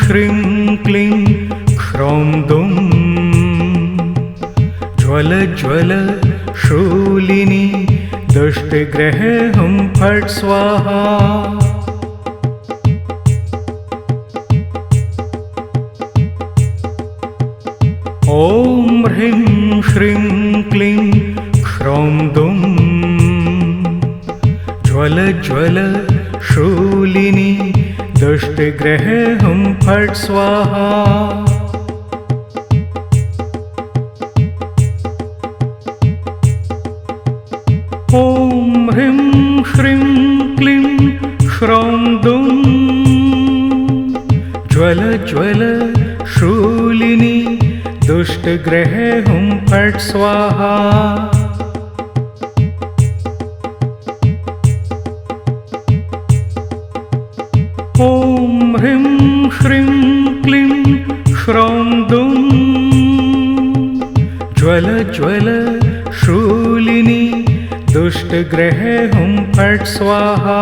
श्रीं क्लीं ह्रौं दुं ज्वल ज्वल शूलिनी दुष्टग्रहे हुं फट् स्वाहा। ॐ ह्रीं श्रीं क्लीं ह्रौं दुं ज्वल ज्वल शूलिनी दुष्टग्रहे हुं फट् स्वाहा। ॐ ह्रीं श्रीं क्लीं ह्रौं दुं ज्वल ज्वल शूलिनी दुष्टग्रहे हुं फट् स्वाहा। ॐ ह्रीं श्रीं क्लीं ह्रौं दुं ज्वल ज्वल शूलिनी दुष्टग्रहे हुं फट् स्वाहा।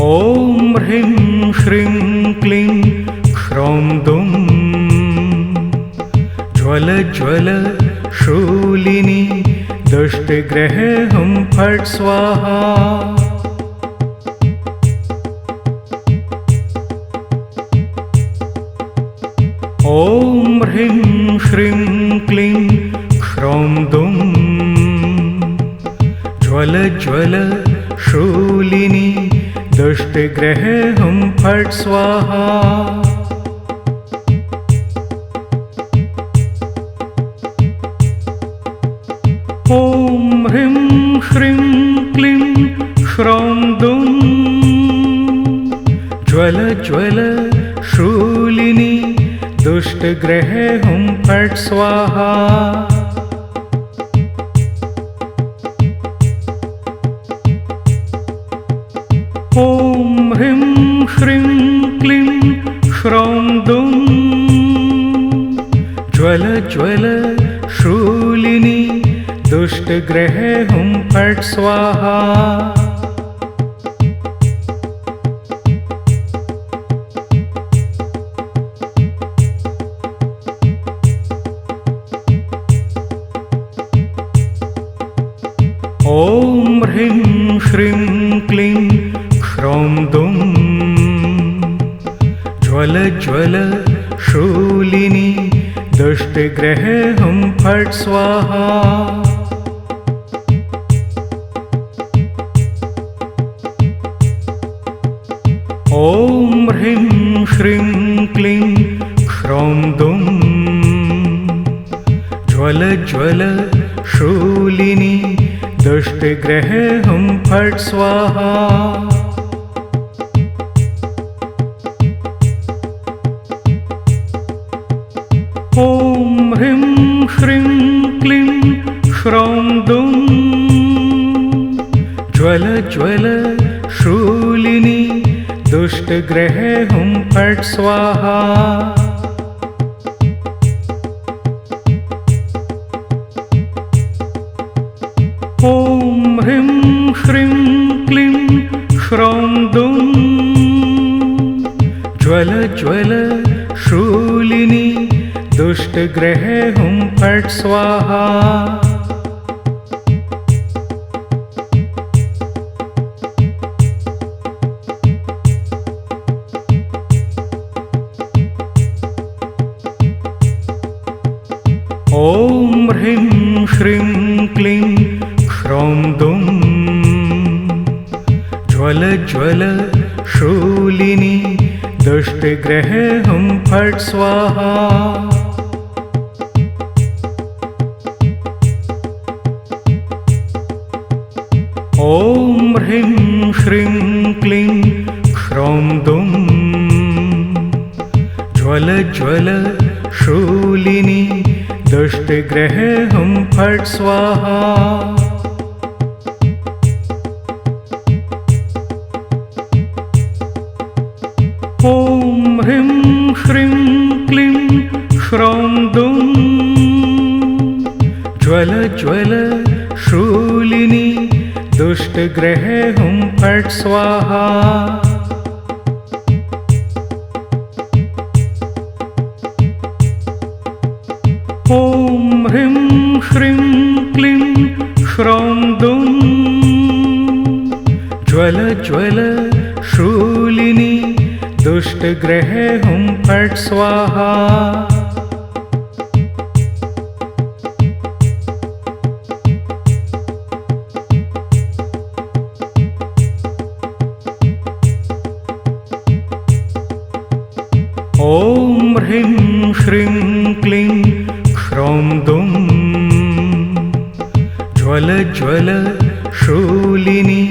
ॐ ह्रीं श्रीं क्लीं ह्रौं दुं ज्वल ज्वल शूलिनी दुष्टग्रहे हुं फट् स्वाहा। ॐ ह्रीं श्रीं क्लीं ह्रौं दुं ज्वल ज्वल शूलिनी दुष्टग्रहे हुं फट् स्वाहा। ॐ ह्रीं श्रीं क्लीं ह्रौं दुं ज्वल ज्वल शूलिनी दुष्टग्रहे हुं फट् स्वाहा। ॐ ह्रीं श्रीं क्लीं ह्रौं दुं ज्वल ज्वल शूलिनी दुष्टग्रहे हुं फट् स्वाहा। ॐ ह्रीं श्रीं क्लीं ह्रौं दुं ज्वल ज्वल शूलिनी दुष्टग्रहे हुं फट् स्वाहा। ॐ ह्रीं श्रीं क्लीं ह्रौं दुं ज्वल ज्वल शूलिनी दुष्टग्रहे हुं फट् स्वाहा। ॐ ह्रीं श्रीं क्लीं ह्रौं दुं ज्वल ज्वल शूलिनी दुष्टग्रहे हुं फट् स्वाहा। ॐ ह्रीं श्रीं क्लीं ह्रौं दुं ज्वल ज्वल शूलिनी दुष्टग्रहे हुं फट् स्वाहा। ॐ ह्रीं श्रीं क्लीं ह्रौं दुं ज्वल ज्वल शूलिनी दुष्टग्रहे हुं फट् स्वाहा। ॐ ह्रीं श्रीं क्लीं ह्रौं दुं ज्वल ज्वल शूलिनी दुष्टग्रहे हुं फट् स्वाहा। ॐ ह्रीं श्रीं क्लीं ह्रौं दुष्टग्रह हुं फट् स्वाहा। ॐ ह्रीं श्रीं क्लीं श्रौं दुं ज्वल ज्वल शूलिनी दुष्टग्रह हुं फट् स्वाहा। ॐ ह्रीं श्रीं क्लीं श्रौं दुं ज्वल ज्वल शूलिनी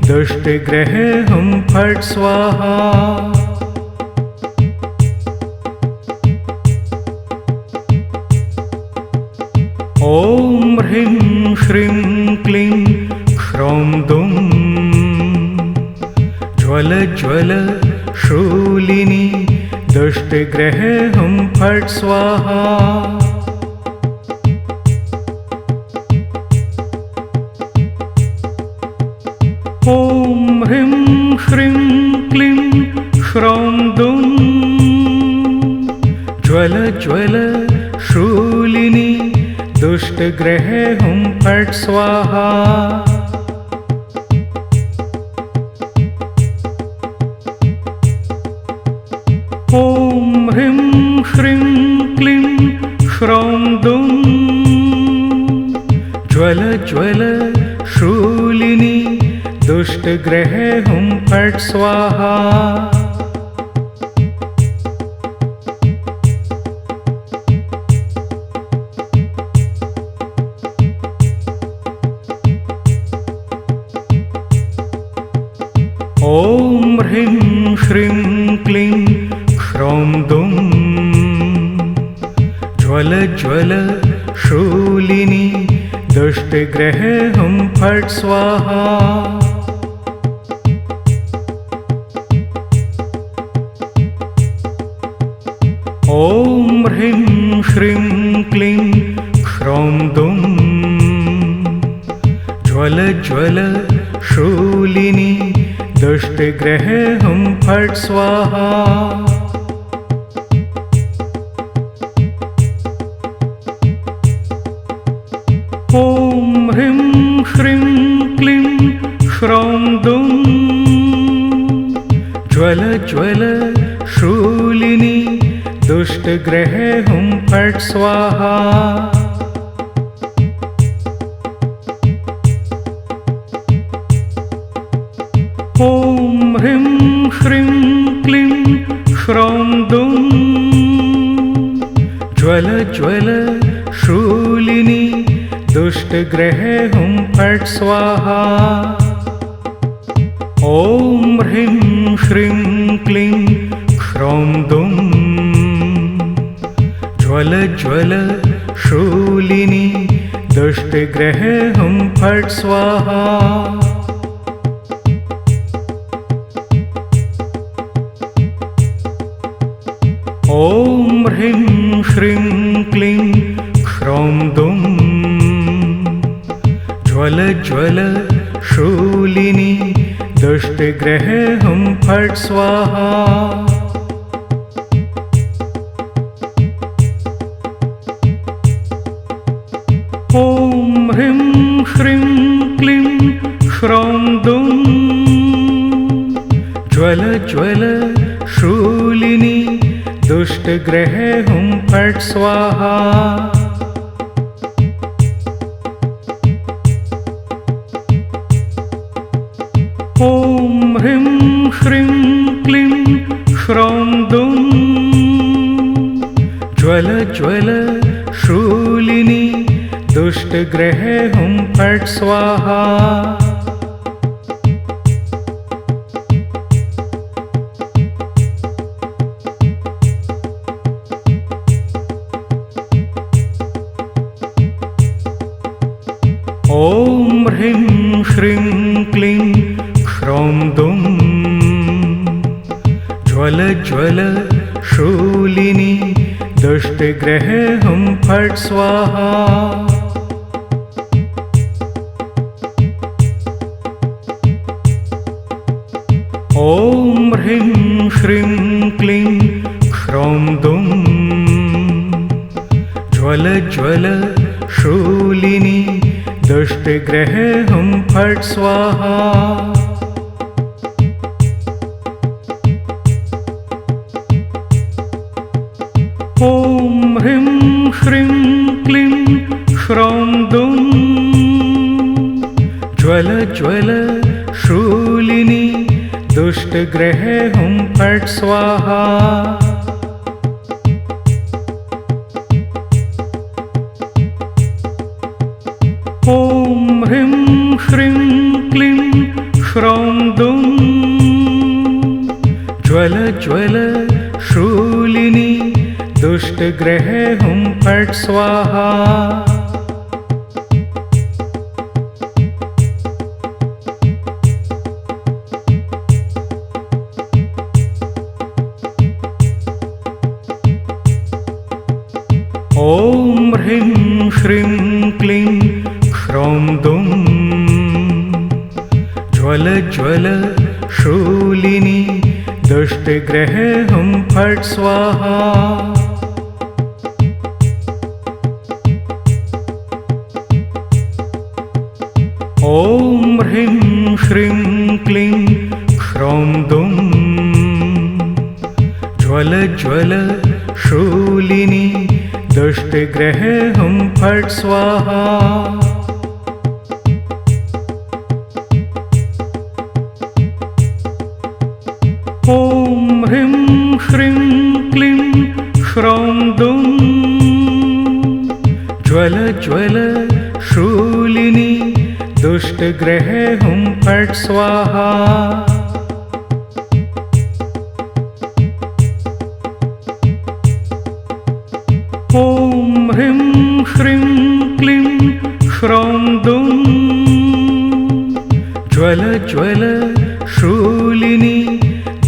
दुष्टग्रह हुं फट् स्वाहा। ॐ ह्रीं श्रीं क्लीं श्रौं दुं ज्वल ज्वल शूलिनी दुष्टग्रह हुं फट् स्वाहा। ॐ ह्रीं श्रीं क्लीं श्रौं दुं ज्वल ज्वल शूलिनी दुष्टग्रह हुं फट् स्वाहा। ॐ ह्रीं श्रीं क्लीं श्रौं दुं ज्वल ज्वल शूलिनी दुष्टग्रह हुं फट् स्वाहा। ॐ ह्रीं श्रीं क्लीं श्रौं दुं ज्वल ज्वल शूलिनी दुष्टग्रह हुं फट् स्वाहा। ॐ ह्रीं श्रीं क्लीं श्रौं दुं ज्वल ज्वल शूलिनी दुष्टग्रह हुं फट् स्वाहा। ॐ ह्रीं श्रीं क्लीं श्रौं दुं ज्वल ज्वल शूलिनी दुष्टग्रह हुं फट् स्वाहा। ॐ ह्रीं श्रीं क्लीं श्रौं दुं ज्वल ज्वल शूलिनी दुष्टग्रह हुं फट् स्वाहा। ॐ ह्रीं श्रीं क्लीं श्रौं दुं ज्वल ज्वल शूलिनी दुष्टग्रह हुं फट् स्वाहा। ॐ ह्रीं श्रीं क्लीं श्रौं दुं ज्वल ज्वल शूलिनी दुष्टग्रह हुं फट् स्वाहा। ॐ ह्रीं श्रीं क्लीं श्रौं दुं ज्वल ज्वल शूलिनी दुष्टग्रह हुं फट् स्वाहा। ॐ ह्रीं श्रीं क्लीं श्रौं दुं ज्वल ज्वल शूलिनी दुष्टग्रह हुं फट् स्वाहा। ॐ ह्रीं श्रीं क्लीं श्रौं दुं ज्वल ज्वल शूलिनी दुष्टग्रह हुं फट् स्वाहा। ह्रीं श्रीं क्लीं क्ष्रौं दुं ज्वल ज्वल शूलिनी दुष्टग्रहे हुं फट् स्वाहा। ॐ ह्रीं श्रीं क्लीं क्ष्रौं दुं ज्वल ज्वल शूलिनी दुष्टग्रहे हुं फट् स्वाहा। ॐ ह्रीं श्रीं क्लीं क्ष्रौं दुं ज्वल ज्वल शूलिनी दुष्टग्रहे हुं फट् स्वाहा। ॐ ह्रीं श्रीं क्लीं क्ष्रौं दुं ज्वल ज्वल शूलिनी दुष्टग्रहे हुं फट् स्वाहा। ॐ ह्रीं श्रीं क्लीं क्ष्रौं दुं ज्वल ज्वल शूलिनी दुष्टग्रहे हुं फट् स्वाहा। ॐ ह्रीं श्रीं क्लीं क्ष्रौं दुं ज्वल ज्वल शूलिनी दुष्टग्रहे हुं फट् स्वाहा। ॐ ह्रीं श्रीं क्लीं क्ष्रौं दुं ज्वल ज्वल शूलिनी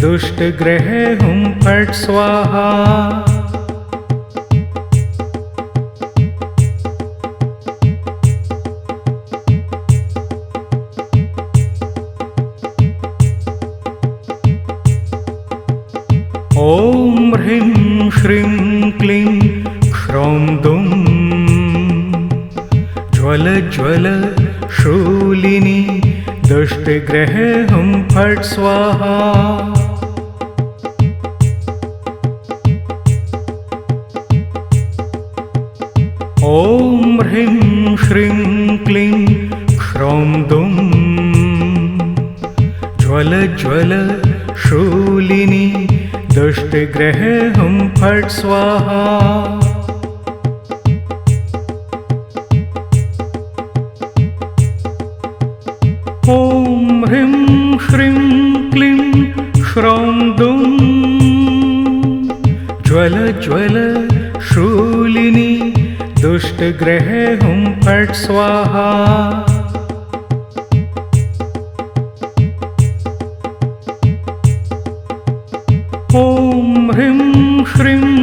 दुष्टग्रहे हुं फट् स्वाहा। ॐ ह्रीं श्रीं क्लीं क्ष्रौं दुं ज्वल ज्वल शूलिनी दुष्टग्रहे हुं फट् स्वाहा। ॐ ह्रीं श्रीं क्लीं क्ष्रौं दुं ज्वल ज्वल शूलिनी दुष्टग्रहे हुं फट् स्वाहा। ॐ ह्रीं श्रीं क्लीं क्ष्रौं दुं ज्वल ज्वल शूलिनी दुष्टग्रहे हुं फट् स्वाहा। ॐ ह्रीं श्रीं